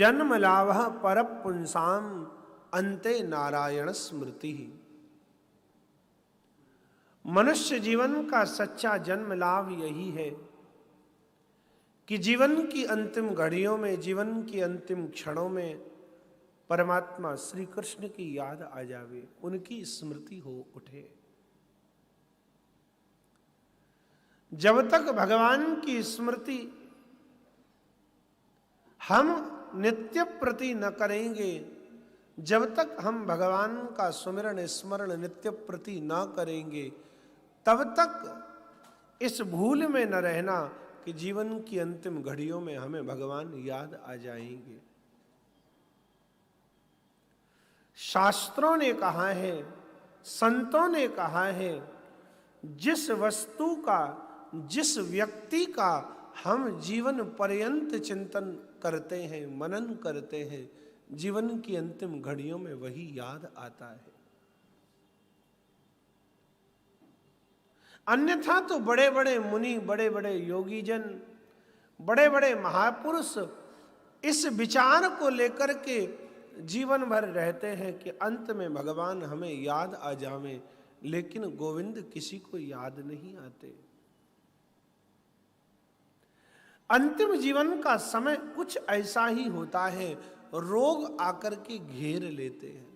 जन्म लाभ पर पुंसाम अंते नारायण स्मृति। मनुष्य जीवन का सच्चा जन्म लाभ यही है कि जीवन की अंतिम घड़ियों में, जीवन की अंतिम क्षणों में परमात्मा श्री कृष्ण की याद आ जावे, उनकी स्मृति हो उठे। जब तक भगवान की स्मृति हम नित्य प्रति न करेंगे, जब तक हम भगवान का सुमिरन स्मरण नित्य प्रति न करेंगे, तब तक इस भूल में न रहना कि जीवन की अंतिम घड़ियों में हमें भगवान याद आ जाएंगे। शास्त्रों ने कहा है, संतों ने कहा है, जिस वस्तु का, जिस व्यक्ति का हम जीवन पर्यंत चिंतन करते हैं, मनन करते हैं, जीवन की अंतिम घड़ियों में वही याद आता है। अन्यथा तो बड़े बड़े मुनि, बड़े बड़े योगी जन, बड़े बड़े महापुरुष इस विचार को लेकर के जीवन भर रहते हैं कि अंत में भगवान हमें याद आ जावे, लेकिन गोविंद किसी को याद नहीं आते। अंतिम जीवन का समय कुछ ऐसा ही होता है, रोग आकर के घेर लेते हैं।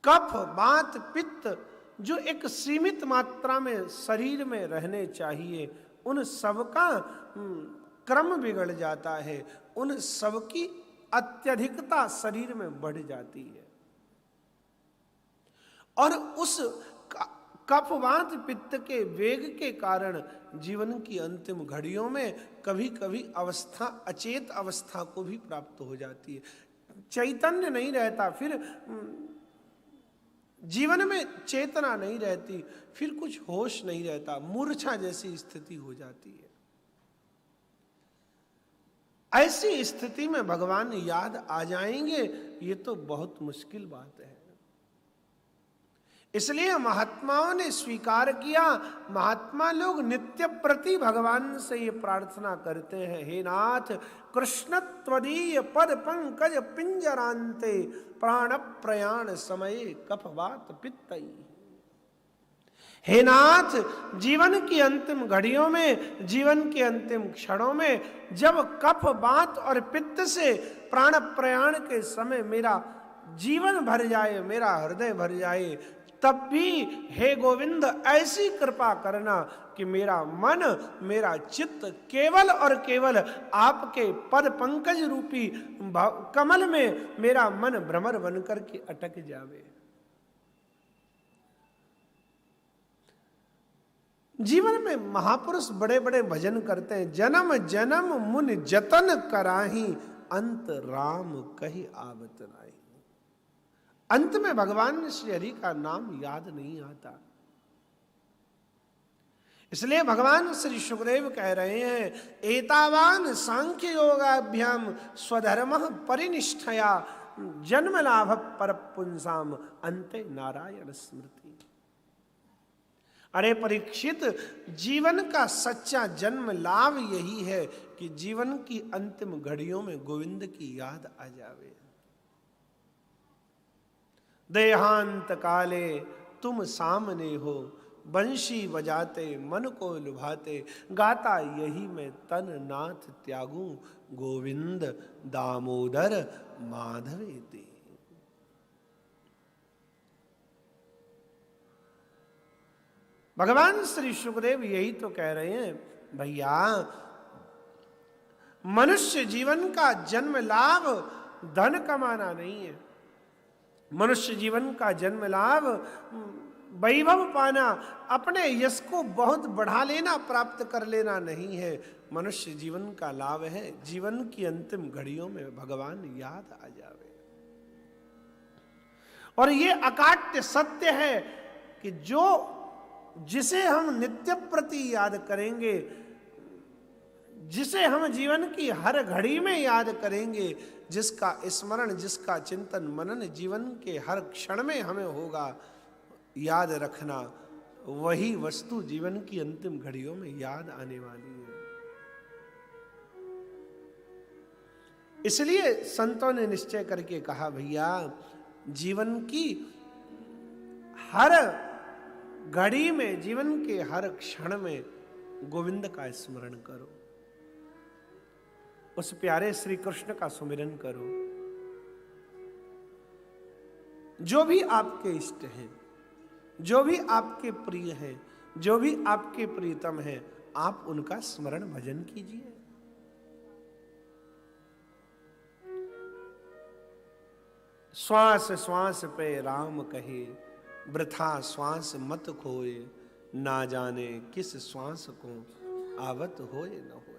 कफ, वात, पित्त जो एक सीमित मात्रा में शरीर में रहने चाहिए, उन सबका क्रम बिगड़ जाता है, उन सबकी अत्यधिकता शरीर में बढ़ जाती है। और उस कफवात पित्त के वेग के कारण जीवन की अंतिम घड़ियों में कभी कभी अवस्था, अचेत अवस्था को भी प्राप्त हो जाती है। चैतन्य नहीं रहता, फिर जीवन में चेतना नहीं रहती, फिर कुछ होश नहीं रहता, मूर्छा जैसी स्थिति हो जाती है। ऐसी स्थिति में भगवान याद आ जाएंगे, ये तो बहुत मुश्किल बात है। इसलिए महात्माओं ने स्वीकार किया, महात्मा लोग नित्य प्रति भगवान से ये प्रार्थना करते हैं, हे नाथ कृष्ण त्वदीय पद पंकज पिंजरांते प्राण प्रयाण समय कफवात पित्तई। हे नाथ, जीवन की अंतिम घड़ियों में, जीवन के अंतिम क्षणों में, जब कफ, वात और पित्त से प्राण प्रयाण के समय मेरा जीवन भर जाए, मेरा हृदय भर जाए, तब भी हे गोविंद ऐसी कृपा करना कि मेरा मन, मेरा चित्त केवल और केवल आपके पद पंकज रूपी कमल में मेरा मन भ्रमर बनकर के अटक जावे। जीवन में महापुरुष बड़े बड़े भजन करते हैं, जन्म जन्म मुनि जतन कराही अंत राम कही आवत नाही। अंत में भगवान श्री हरि का नाम याद नहीं आता। इसलिए भगवान श्री सुखदेव कह रहे हैं, एतावान सांख्य योगाभ्याम स्वधर्म परिनिष्ठया जन्म लाभ पर पुंसाम अंते नारायण स्मृति। अरे परीक्षित, जीवन का सच्चा जन्म लाभ यही है कि जीवन की अंतिम घड़ियों में गोविंद की याद आ जावे। देहांत काले तुम सामने हो, बंशी बजाते मन को लुभाते, गाता यही मैं तन नाथ त्यागू, गोविंद दामोदर माधवेति। भगवान श्री सुखदेव यही तो कह रहे हैं, भैया मनुष्य जीवन का जन्म लाभ धन कमाना नहीं है, मनुष्य जीवन का जन्म लाभ वैभव पाना, अपने यश को बहुत बढ़ा लेना, प्राप्त कर लेना नहीं है। मनुष्य जीवन का लाभ है जीवन की अंतिम घड़ियों में भगवान याद आ जावे। और ये अकाट्य सत्य है कि जिसे हम नित्य प्रति याद करेंगे, जिसे हम जीवन की हर घड़ी में याद करेंगे, जिसका स्मरण, जिसका चिंतन मनन जीवन के हर क्षण में हमें होगा, याद रखना, वही वस्तु जीवन की अंतिम घड़ियों में याद आने वाली है। इसलिए संतों ने निश्चय करके कहा, भैया जीवन की हर घड़ी में, जीवन के हर क्षण में गोविंद का स्मरण करो, उस प्यारे श्री कृष्ण का सुमिरन करो। जो भी आपके इष्ट हैं, जो भी आपके प्रिय हैं, जो भी आपके प्रीतम हैं, आप उनका स्मरण भजन कीजिए। श्वास श्वास पे राम कहे, वृथा श्वास मत खोए, ना जाने किस श्वास को आवत होए न होए।